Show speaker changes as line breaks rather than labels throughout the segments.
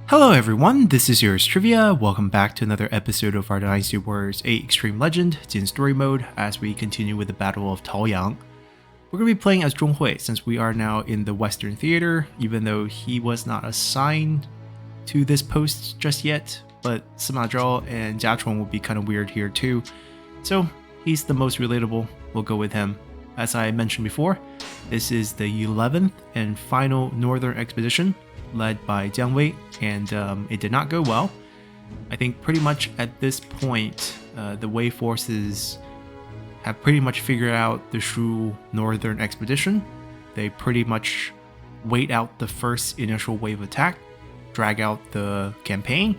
Hello everyone, this is yours Trivia. Welcome back to another episode of our Dynasty Warriors 8 Extreme Legend. It's in story mode as we continue with the Battle of Taoyang. We're going to be playing as Zhonghui since we are now in the Western Theater, even though he was not assigned to this post just yet, but Sima Zhao and Jia Chong will be kind of weird here too. So he's the most relatable, we'll go with him. As I mentioned before, this is the 11th and final Northern Expedition, led by Jiang Wei, and it did not go well. I think pretty much at this point, the Wei forces have pretty much figured out the Shu Northern Expedition. They pretty much wait out the first initial wave attack, drag out the campaign,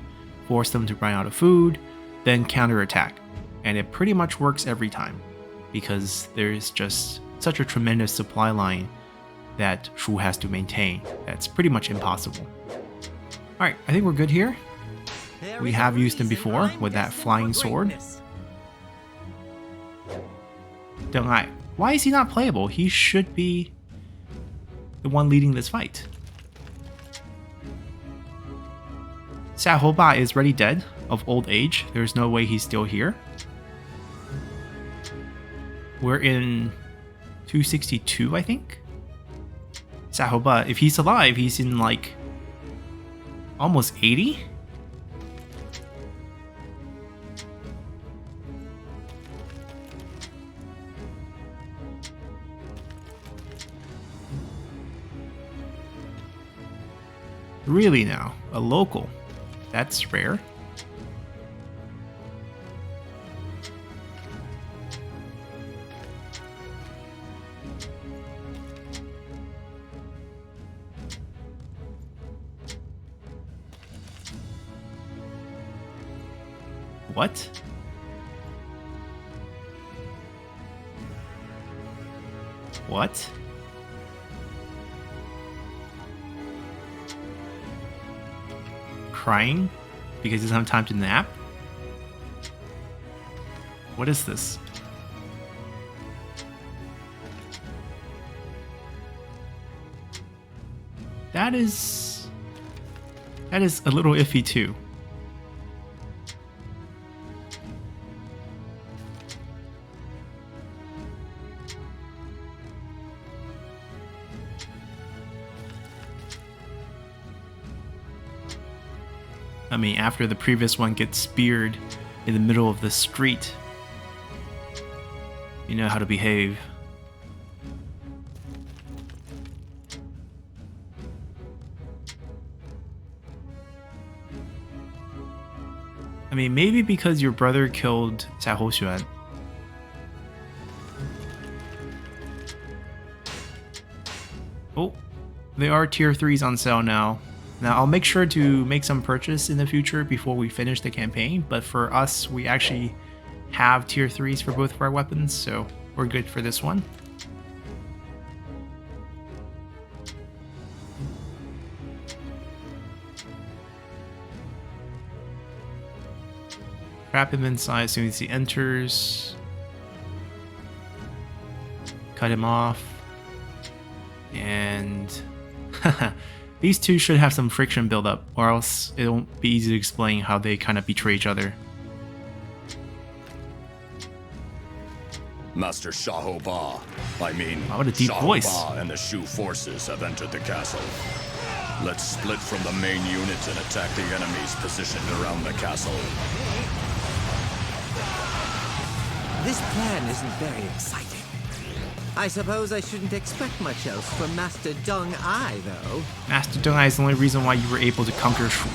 force them to run out of food, then counterattack. And it pretty much works every time, because there's just such a tremendous supply line that Shu has to maintain. That's pretty much impossible. Alright, I think we're good here. We have used him before with that flying sword. Deng Ai. Why is he not playable? He should be the one leading this fight. Xiahou Ba is already dead of old age. There's no way he's still here. We're in 262, I think. Xiahou Ba, if he's alive, he's in like almost 80? Really now? A local? That's rare. What? What? Crying because he doesn't have time to nap? What is this? That is a little iffy too. I mean, after the previous one gets speared in the middle of the street, you know how to behave. I mean, maybe because your brother killed Xiahou Xuan. Oh, there are tier 3s on sale now. Now, I'll make sure to make some purchase in the future before we finish the campaign, but for us, we actually have tier 3s for both of our weapons, so we're good for this one. Trap him inside as soon as he enters. Cut him off. And these two should have some friction buildup, or else it won't be easy to explain how they kind of betray each other.
Master Xiahou Ba,
what a deep
Xiahou
voice.
Ba and the Shu forces have entered the castle. Let's split from the main units and attack the enemies positioned around the castle.
This plan isn't very exciting. I suppose I shouldn't expect much else from Master Deng Ai, though.
Master Deng Ai is the only reason why you were able to conquer Shu.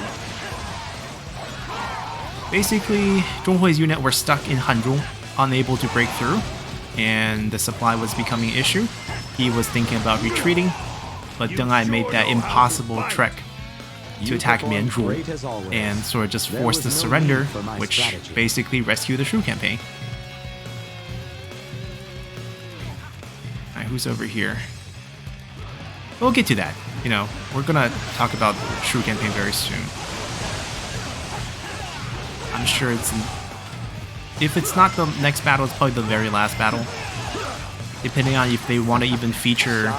Basically, Zhonghui's unit were stuck in Hanzhong, unable to break through, and the supply was becoming an issue. He was thinking about retreating, but Deng Ai made that impossible trek to attack Mianzhu and sort of just forced the surrender, which basically rescued the Shu campaign. Who's over here? We'll get to that. You know, we're gonna talk about the Shu campaign very soon. I'm sure it's... if it's not the next battle, it's probably the very last battle. Depending on if they want to even feature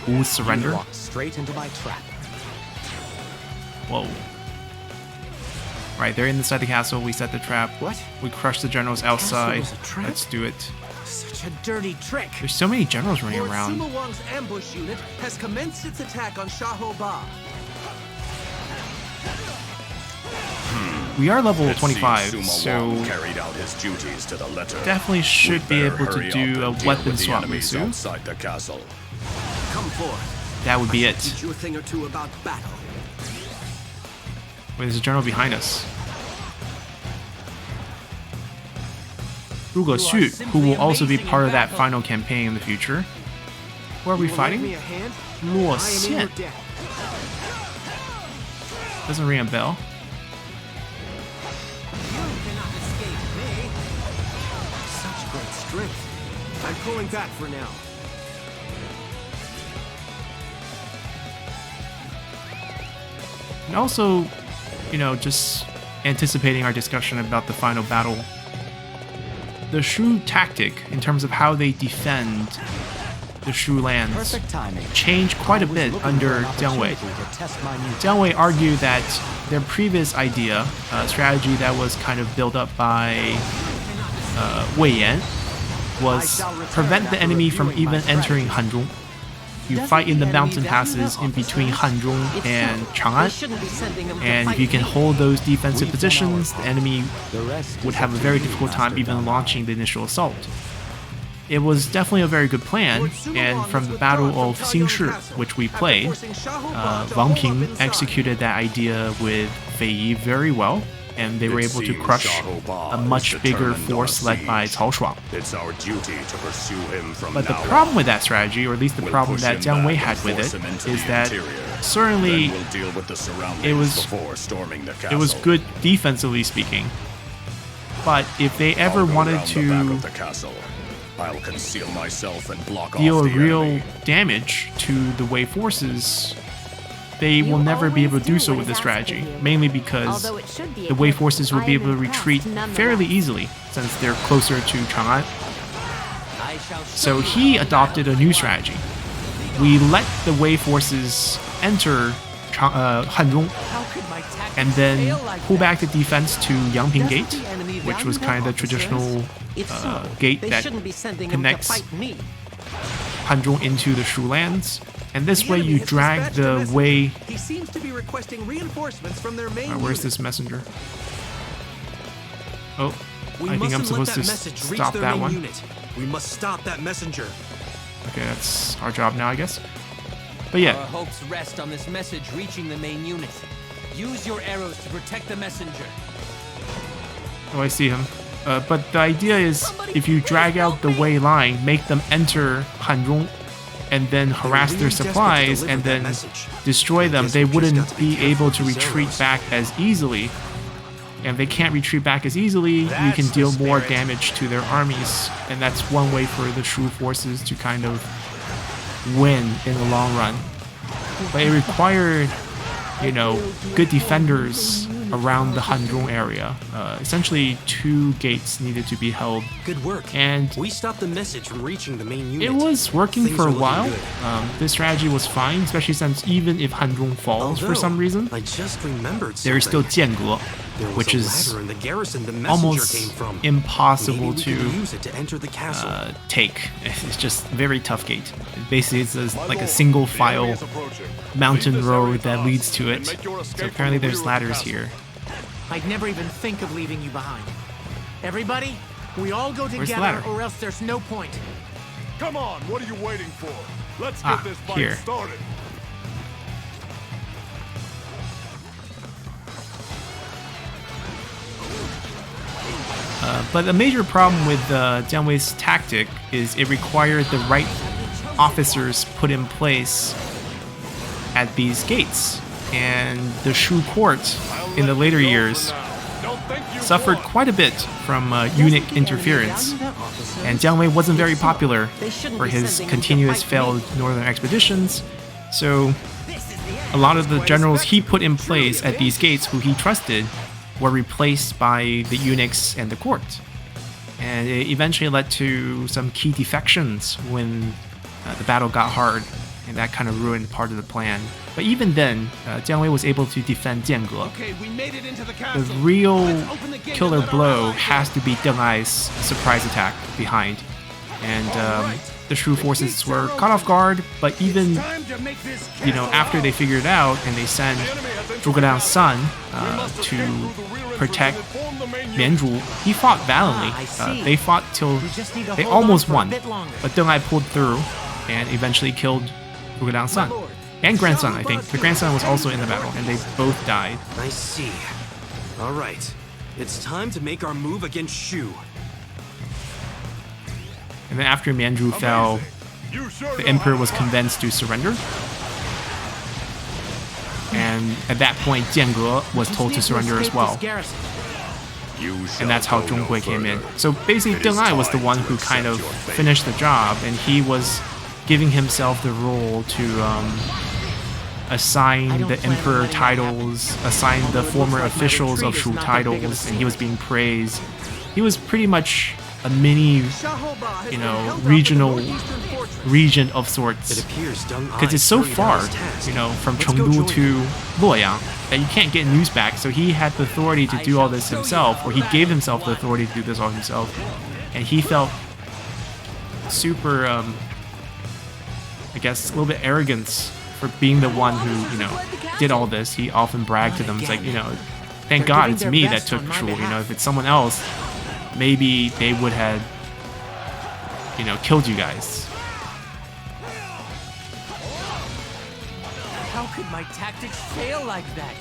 Wu's surrender.
Straight into my trap.
Whoa. Right, they're inside the castle. We set the trap.
What?
We crush the generals outside.
was a trap?
Let's do it.
Such a dirty trick.
There's so many generals running
Lord
around.
Sima Wang's ambush unit has commenced its attack on Shaho Ba.
We are level
It
25,
seems Sima
so
Wang carried out his duties to the letter.
definitely should be
Better
able to
hurry up
do a
and deal
weapon
with the
swap with
enemies
Su.
outside the castle.
Come forth.
That would be it.
Teach you a thing or two about battle.
Wait, there's a general behind us. Zhuge Xu, who will also be part of that final campaign in the future. Who are we
You will lend
fighting?
me a hand?
Luo
I am in your
Xian.
debt.
Doesn't ring a bell.
You cannot escape me.
Such great strength. I'm pulling back for now.
And also, you know, just anticipating our discussion about the final battle. The Shu tactic, in terms of how they defend the Shu lands,
Perfect timing.
changed quite a
I was
bit
looking
under
for an
Jiang Wei.
opportunity to test my new
Jiang Wei argued that their previous idea, strategy that was kind of built up by Wei Yan, was prevent the enemy from even entering Hanzhong. You fight in the mountain passes in between Hanzhong and
They
Chang'an,
shouldn't be sending them to
and
fight
if you can
me.
hold those defensive
We've done our
positions, the
part.
enemy
The rest
would
is
have a
up to
very
you,
difficult time
Master
even
Dong.
launching the initial assault. It was definitely a very good plan, and from the Battle of Xingshi, which we played, Wang Ping executed that idea with Fei Yi very well, and they were
It
able to
seems
crush
Shaho Ba
a
is
much bigger
determined
force
on
led by
siege.
Cao Shuang.
It's our duty to pursue him from
But the
now
problem
on.
with that strategy, or at least the
We'll
problem
push
that
him
Jiang Wei
back
had
and
with
force
it,
him into
is
the
that
interior.
certainly
Then we'll deal with the surroundings
it was-
before storming the castle.
it was good defensively speaking. But if they ever
I'll go
wanted
round the
to
back of the castle. I'll conceal myself and block
deal
off
a
the
real
enemy.
damage to the Wei forces, they will never be able to do so with this strategy, mainly because the Wei forces will be able to retreat fairly easily since they're closer to Chang'an.
I shall
So he adopted a new strategy. We let the Wei forces enter Hanzhong
How could my tactics
and then
fail like
pull
that?
back the defense to Yangping
Doesn't
Gate,
the enemy
which was
value
kind of
their
the traditional
If so,
gate
they
that
shouldn't be sending them to
connects
fight me.
Hanzhong into the Shu lands. And this
The
way
enemy
you
has
drag
dispatched a
the
messenger.
Wei.
He seems to be requesting reinforcements from their main
Where's
unit.
this messenger? Oh,
We
I think I'm
mustn't
supposed
let
to
that message reach
stop
their
that
main
one.
unit. We must stop that messenger.
Okay, that's our job now, I guess. But yeah,
Our hopes rest on this message reaching the main unit. Use your arrows to protect the messenger.
oh, I see him. But the idea is, if you drag out the Wei line, make them enter Hanzhong, and then harass their
really desperate to
supplies,
deliver
and
that
then
message.
destroy them,
guess
they
we just got
wouldn't
to be
be able to
careful with these
retreat
arrows.
back as easily. And if they can't retreat back as easily, you
That's
can
the
deal more
spirit.
damage to their armies, and that's one way for the Shu forces to kind of win in the long run. But it required, you know, good defenders around the Hanzhong area. Essentially, 2 gates needed to be held,
Good work.
and
We stopped the message from reaching the main unit.
it was working
Things
for
are
a
looking
while.
good.
This strategy was fine, especially since even if Hanzhong falls for some reason,
I just remembered
there is still
something.
Jiange,
There was
which
a
is
ladder in the garrison the messenger
almost
came from.
impossible
Maybe we
to
could use it to enter the castle.
take. It's just very tough gate. Basically, it's like a single file mountain road that leads to it. So apparently there's ladders here.
I'd never even think of leaving you behind. Everybody, we all go
the
together
ladder?
or else there's no point.
Come on, what are you waiting for? Let's
Ah,
get this fight
here.
started.
But a major problem with Jiang Wei's tactic is it required the right officers put in place at these gates. And the Shu court in the later years suffered quite a bit from eunuch interference. And Jiang Wei wasn't very popular for his continuous failed northern expeditions. So a lot of the generals he put in place at these gates who he trusted were replaced by the eunuchs and the court. And it eventually led to some key defections when the battle got hard. and that kind of ruined part of the plan. But even then, Jiang Wei was able to defend Jiange.
Okay, we made it into the
The
castle.
real
Let's open the gate
killer
and let our
blow
allies
has to be Deng Ai's surprise attack behind. And the Shu forces were caught off guard, but even,
Time to make this
after they figured it out and they sent Zhuge Liang's son to protect Mianzhu, he fought valiantly. They fought till they almost won, but Deng Ai pulled through and eventually killed Zhuge Liang's son. And grandson, I think. The grandson was also in the battle, and they both died.
I see. All right. It's time to make our move against Shu.
And then after Mianzhu fell, the emperor was convinced to surrender. And at that point, Jiange was told to surrender as well. And that's how Zhonghui came in. So basically, Deng Ai was the one who kind of finished the job, and he was giving himself the role to assign the emperor titles, assign the former officials of Shu titles, and he was being praised. He was pretty much a mini, regional regent of sorts. Because it's so far, from Chengdu to Luoyang, that you can't get news back. So he had the authority to do all this himself, or he gave himself the authority to do this all himself. And he felt super, I guess, a little bit arrogance for being the one who, did all this. He often bragged to them. It's like, thank God it's me that took Shu. If it's someone else, maybe they would have, killed you guys.
How could my tactics fail like that?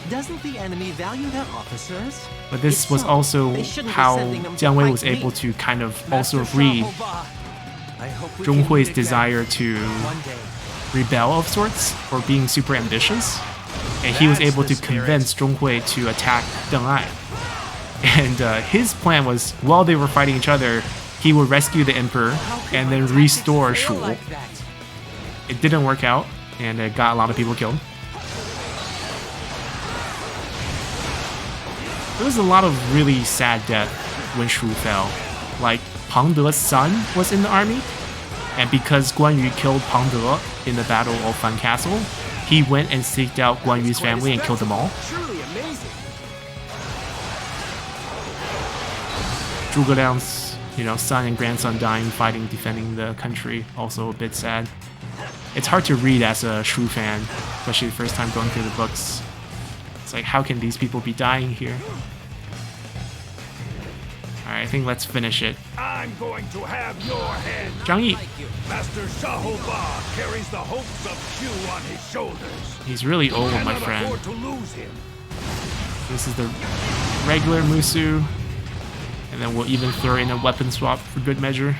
Doesn't the enemy value their officers?
But this
If
was
so,
also
they shouldn't be
how
sending them to
Jiang Wei
fight
was
me.
able to kind of
Master
also read
Shahoba, I hope we can
Zhonghui's
meet again
desire to
one day.
rebel of sorts, or being super ambitious. And he was
That's
able
the
to convince Zhonghui to attack Deng Ai. And his plan was, while they were fighting each other, he would rescue the emperor and then restore Shu.
Like that.
It didn't work out, and it got a lot of people killed. There was a lot of really sad death when Shu fell. Like, Pang De's son was in the army, and because Guan Yu killed Pang De in the Battle of Fan Castle, he went and seeked out Guan Yu's family and killed them all.
Truly amazing.
Zhuge Liang's, son and grandson dying, fighting, defending the country, also a bit sad. It's hard to read as a Shu fan, especially the first time going through the books. It's like, how can these people be dying here? Alright, I think let's finish it.
I'm going to have your head.
Zhang Yi,
Master Shahoba carries the hopes of Shu on his shoulders.
he's really old, my
Cannot
friend.
afford to lose him.
This is the regular Musu. And then we'll even throw in a weapon swap for good measure.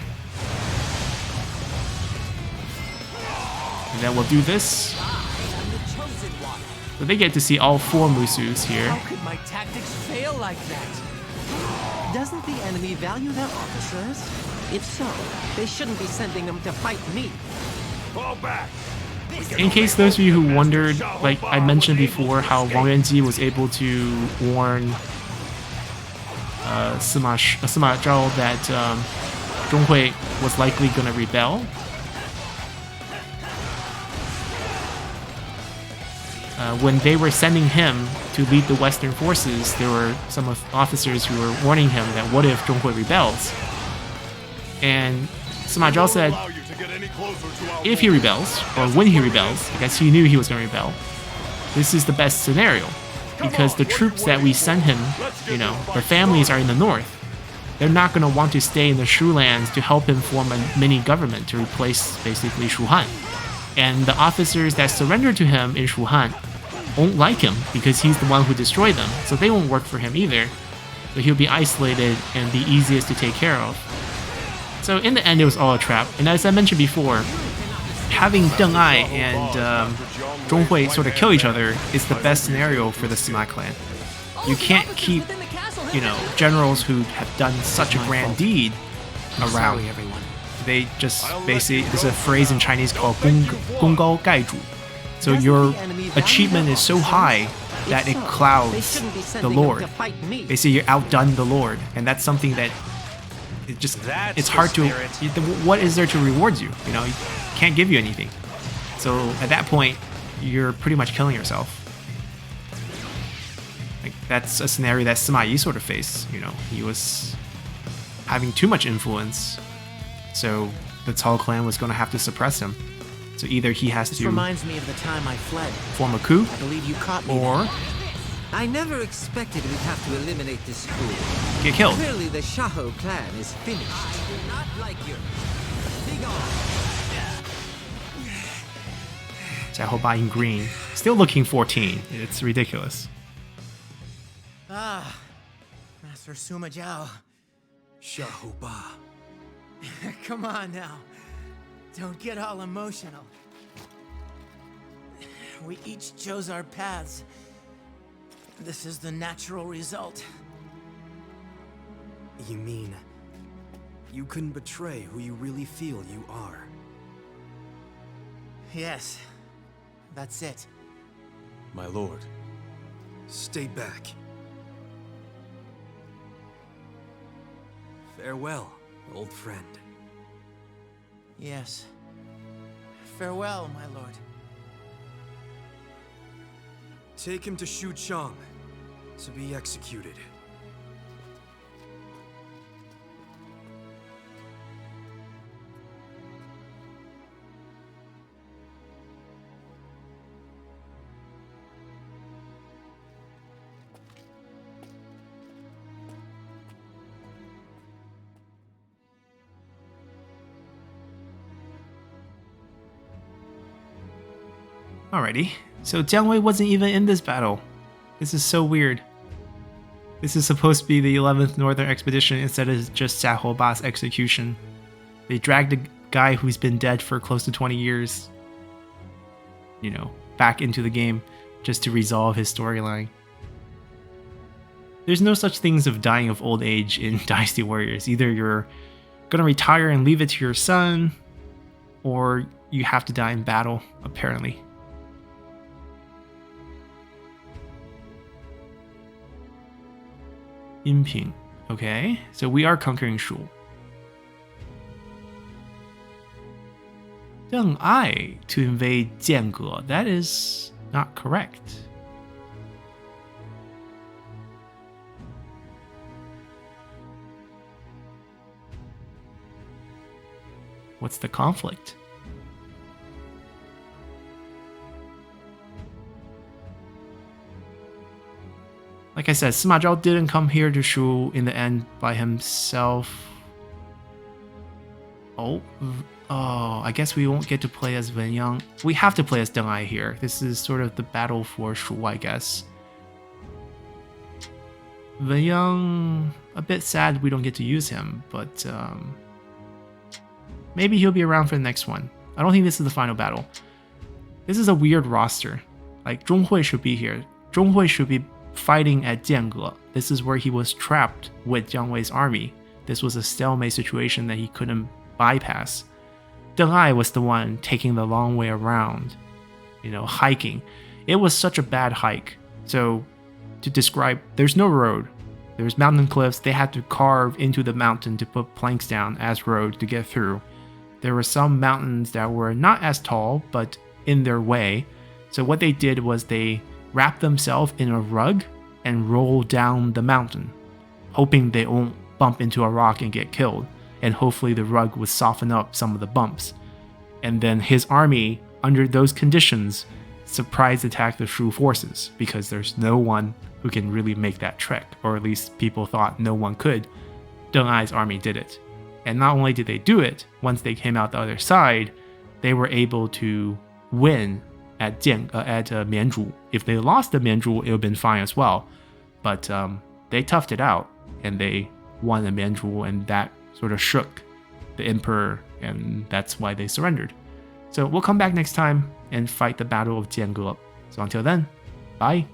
And then we'll do this. So they get to see all 4 Musus here.
How could my tactics fail like that?
Doesn't the enemy value their officers? If so, they shouldn't be sending them to fight me.
Fall back.
In case those of you who wondered, like I mentioned before, how Wang Yuanji was able to warn Sima Zhao that Zhonghui was likely going to rebel. When they were sending him to lead the Western forces, there were some officers who were warning him that what if Zhonghui rebels? And Sima Zhao said, if he rebels, or when he rebels, because he knew he was going to rebel, this is the best scenario. Because the troops that we send him, the families are in the north. They're not going to want to stay in the Shu lands to help him form a mini government to replace basically Shu Han. And the officers that surrender to him in Shu Han won't like him because he's the one who destroyed them. So they won't work for him either. So he'll be isolated and be easiest to take care of. So in the end, it was all a trap. And as I mentioned before, having Deng Ai and Zhonghui sort of kill each other is the best scenario for the Sima clan. You can't keep, generals who have done such a grand deed around. They just basically, there's a phrase in Chinese called 功高盖主. So your achievement is so high that it clouds the Lord. Basically, you outdone the Lord, and that's something that it just
That's
it's
the
hard to.
spirit.
What is there to reward you? You know, he can't give you anything. So at that point, you're pretty much killing yourself. Like that's a scenario that Sima Yi sort of faced. You know, he was having too much influence, so the Cao clan was going to have to suppress him. So either he has
This
to
reminds me of the time I fled.
form a coup,
I believe you caught me.
or
I never expected we'd have to eliminate this school.
get killed.
Clearly, the Shaho clan is finished. I do not like you. Be gone.
Xiaoba in green, still looking 14. It's ridiculous.
Ah, Master Suma Zhao.
Shahoba.
Come on now. Don't get all emotional. We each chose our paths. This is the natural result.
You mean you couldn't betray who you really feel you are?
Yes, that's it.
My lord, stay back. Farewell, old friend.
Yes. Farewell, my lord.
Take him to Shu Chang to be executed.
Alrighty, so Jiang Wei wasn't even in this battle. This is so weird. This is supposed to be the 11th Northern Expedition instead of just Xiaoba's execution. They dragged a guy who's been dead for close to 20 years, you know, back into the game just to resolve his storyline. There's no such things of dying of old age in Dynasty Warriors. Either you're gonna retire and leave it to your son, or you have to die in battle, apparently. Yinping. Okay, so we are conquering Shu. Deng Ai to invade Jiange. That is not correct. What's the conflict? Like I said, Sima Zhao didn't come here to Shu in the end by himself. Oh, I guess we won't get to play as Wen Yang. We have to play as Deng Ai here. This is sort of the battle for Shu, I guess. Wen Yang, a bit sad we don't get to use him, but maybe he'll be around for the next one. I don't think this is the final battle. This is a weird roster. Like, Zhonghui should be here. Zhonghui should be fighting at Jiange. This is where he was trapped with Jiang Wei's army. This was a stalemate situation that he couldn't bypass. Deng Ai was the one taking the long way around, you know, hiking. It was such a bad hike. So to describe, there's no road. There's mountain cliffs. They had to carve into the mountain to put planks down as road to get through. There were some mountains that were not as tall, but in their way. So what they did was they wrapped themselves in a rug and rolled down the mountain, hoping they won't bump into a rock and get killed, and hopefully the rug would soften up some of the bumps. And then his army, under those conditions, surprise attacked the Shu forces, because there's no one who can really make that trek, or at least people thought no one could. Deng Ai's army did it. And not only did they do it, once they came out the other side, they were able to win at Mianzhu. If they lost at Mianzhu, it would have been fine as well. But they toughed it out, and they won at Mianzhu, and that sort of shook the emperor, and that's why they surrendered. So we'll come back next time and fight the Battle of Jiange. So until then, bye.